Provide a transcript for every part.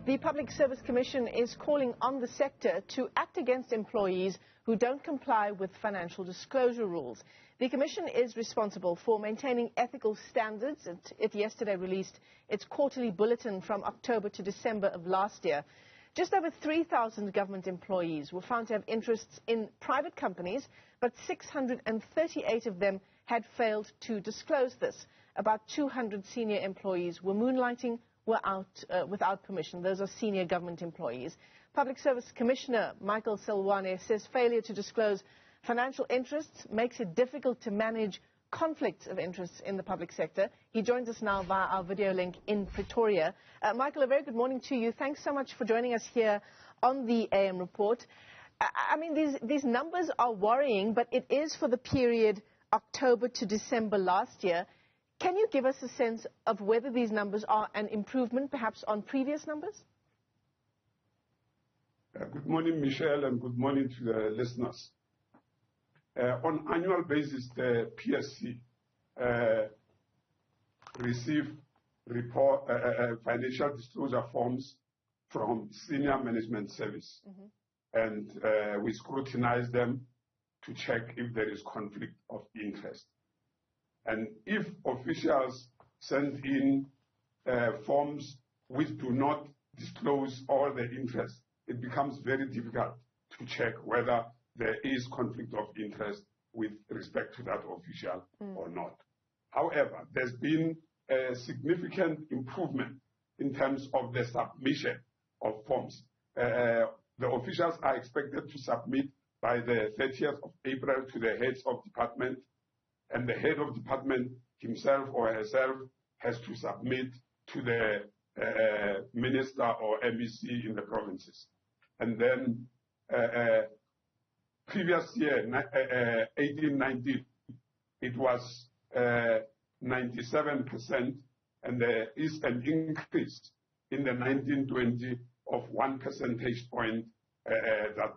The Public Service Commission is calling on the sector to act against employees who don't comply with financial disclosure rules. The Commission is responsible for maintaining ethical standards. It yesterday released its quarterly bulletin from October to December of last year. Just over 3,000 government employees were found to have interests in private companies, but 638 of them had failed to disclose this. About 200 senior employees were moonlighting without permission. Those are senior government employees. Public Service Commissioner Michael Seloane says failure to disclose financial interests makes it difficult to manage conflicts of interest in the public sector. He joins us now via our video link in Pretoria. Michael, a very good morning to you. Thanks so much for joining us here on the AM Report. I mean, these numbers are worrying, but it is for the period October to December last year. Can you give us a sense of whether these numbers are an improvement, perhaps, on previous numbers? Good morning, Michelle, and good morning to the listeners. On annual basis, the PSC receive financial disclosure forms from Senior Management Service, and we scrutinize them to check if there is conflict of interest. And if officials send in forms which do not disclose all the interest, it becomes very difficult to check whether there is conflict of interest with respect to that official or not. However, there's been a significant improvement in terms of the submission of forms. The officials are expected to submit by the 30th of April to the heads of department, and the head of department himself or herself has to submit to the minister or MEC in the provinces. And then previous year, 18-19, it was 97%, and there is an increase in the 19-20 of 1 percentage point. That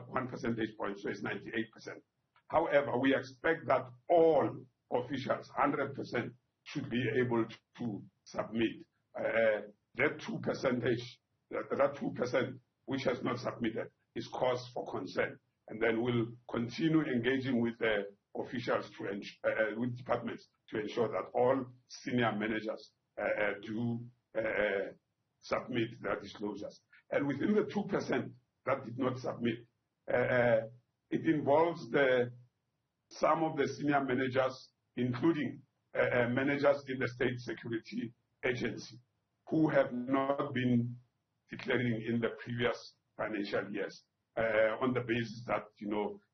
1 percentage point, so it's 98%. However, we expect that all officials, 100%, should be able to submit. That 2% which has not submitted is cause for concern. And then we'll continue engaging with the officials with departments to ensure that all senior managers do submit their disclosures. And within the 2% that did not submit, it involves some of the senior managers, including managers in the State Security Agency, who have not been declaring in the previous financial years on the basis that,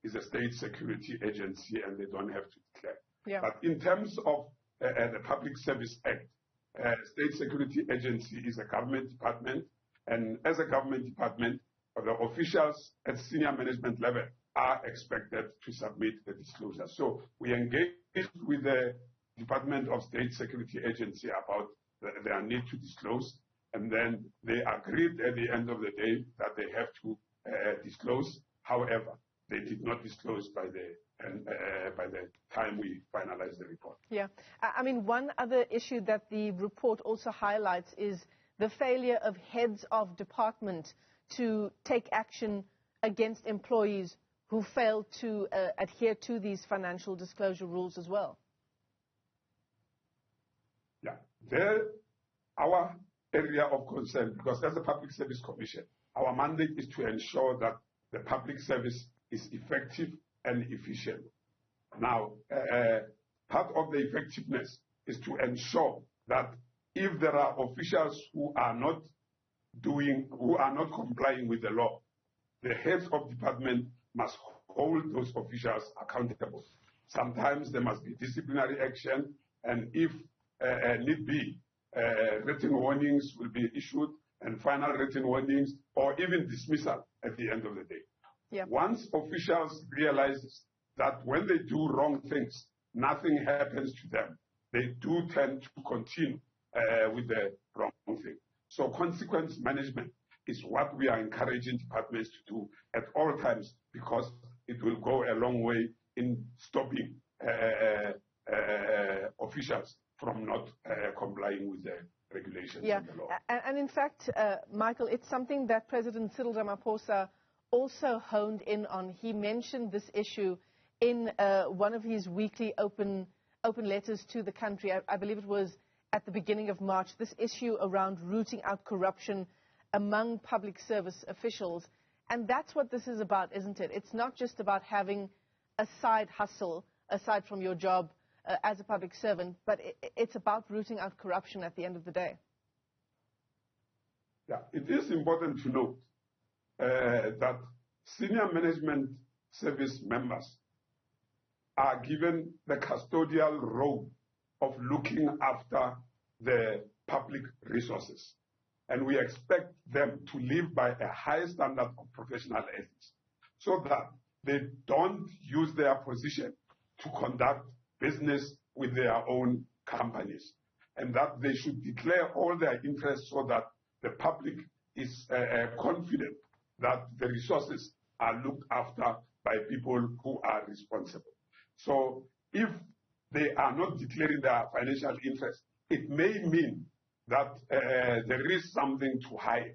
is a State Security Agency and they don't have to declare. Yeah. But in terms of the Public Service Act, State Security Agency is a government department, and as a government department, the officials at senior management level are expected to submit the disclosure. So we engaged with the Department of State Security Agency about their need to disclose, and then they agreed at the end of the day that they have to disclose. However, they did not disclose by the time we finalized the report. Yeah. I mean, one other issue that the report also highlights is the failure of heads of department to take action against employees who fail to adhere to these financial disclosure rules as well. Yeah. Our area of concern, because as a Public Service Commission, our mandate is to ensure that the public service is effective and efficient. Now, part of the effectiveness is to ensure that if there are officials who are not complying with the law, the heads of department must hold those officials accountable. Sometimes there must be disciplinary action, and if need be, written warnings will be issued, and final written warnings, or even dismissal at the end of the day. Yep. Once officials realize that when they do wrong things, nothing happens to them, they do tend to continue with the wrong thing. So consequence management is what we are encouraging departments to do at all times, because it will go a long way in stopping officials from not complying with the regulations. regulations and the law. And in fact, Michael, it's something that President Cyril Ramaphosa also honed in on. He mentioned this issue in one of his weekly open letters to the country. I believe it was at the beginning of March, this issue around rooting out corruption among public service officials. And that's what this is about, isn't it? It's not just about having a side hustle aside from your job as a public servant, but it's about rooting out corruption at the end of the day. Yeah, it is important to note that senior management service members are given the custodial role of looking after the public resources. And we expect them to live by a high standard of professional ethics so that they don't use their position to conduct business with their own companies, and that they should declare all their interests so that the public is confident that the resources are looked after by people who are responsible. So if they are not declaring their financial interest, it may mean that there is something to hide.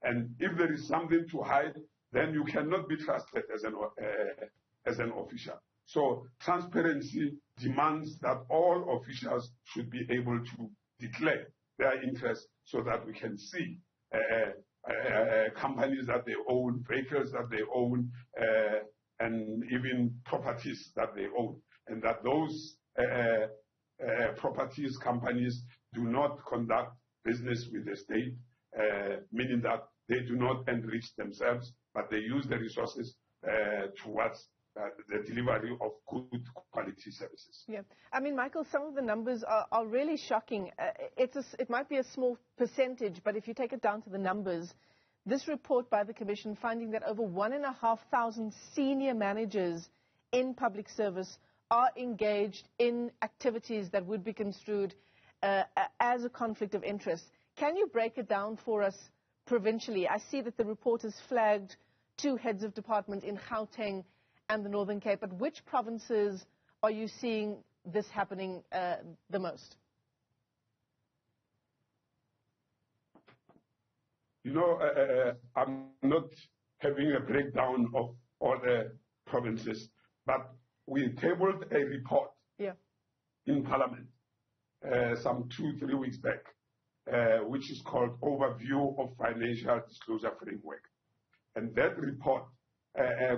And if there is something to hide, then you cannot be trusted as an official. So transparency demands that all officials should be able to declare their interests so that we can see companies that they own, vehicles that they own, and even properties that they own, and that those properties, companies do not conduct business with the state, meaning that they do not enrich themselves, but they use the resources towards the delivery of good quality services. Yeah, I mean, Michael, some of the numbers are really shocking. It might be a small percentage, but if you take it down to the numbers, this report by the Commission finding that over 1,500 senior managers in public service are engaged in activities that would be construed as a conflict of interest. Can you break it down for us provincially? I see that the report has flagged 2 heads of department in Gauteng and the Northern Cape, but which provinces are you seeing this happening the most? You know, I'm not having a breakdown of all the provinces, but we tabled a report in Parliament some 2-3 weeks back, which is called Overview of Financial Disclosure Framework. And that report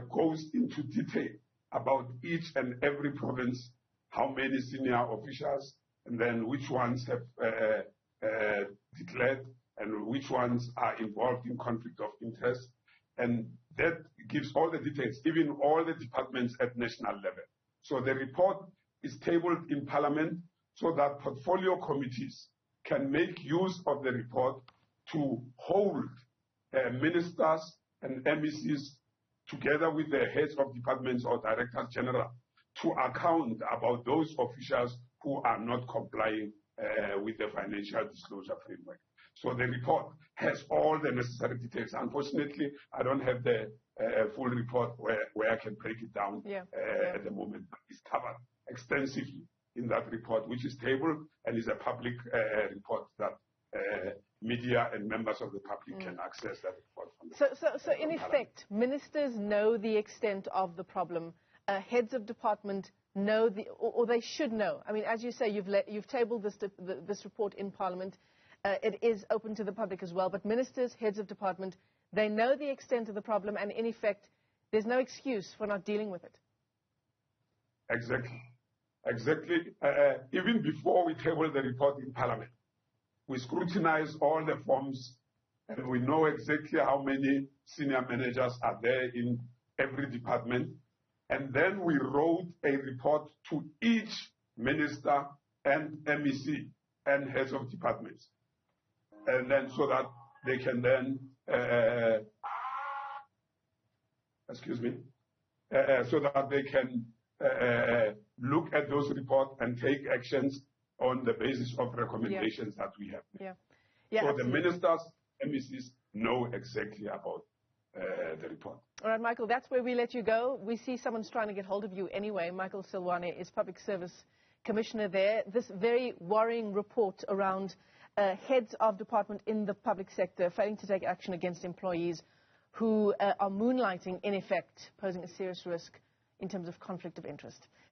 goes into detail about each and every province, how many senior officials, and then which ones have declared and which ones are involved in conflict of interest. And that gives all the details, even all the departments at national level. So the report is tabled in Parliament so that portfolio committees can make use of the report to hold ministers and MECs together with the heads of departments or directors general to account about those officials who are not complying with the financial disclosure framework. So the report has all the necessary details. Unfortunately, I don't have the full report where I can break it down at the moment. But it's covered extensively in that report, which is tabled and is a public report that media and members of the public can access that report. So in effect, ministers know the extent of the problem. Heads of department know or they should know. I mean, as you say, you've tabled this report in Parliament. It is open to the public as well. But ministers, heads of department, they know the extent of the problem, and in effect, there's no excuse for not dealing with it. Exactly. Even before we tabled the report in Parliament, we scrutinized all the forms, and we know exactly how many senior managers are there in every department. And then we wrote a report to each minister and MEC and heads of departments. And then so that they can then, so that they can look at those reports and take actions on the basis of recommendations that we have. So absolutely. The ministers, MECs know exactly about the report. All right, Michael, that's where we let you go. We see someone's trying to get hold of you anyway. Michael Seloane is Public Service Commissioner there. This very worrying report around heads of department in the public sector failing to take action against employees who are moonlighting, in effect, posing a serious risk in terms of conflict of interest.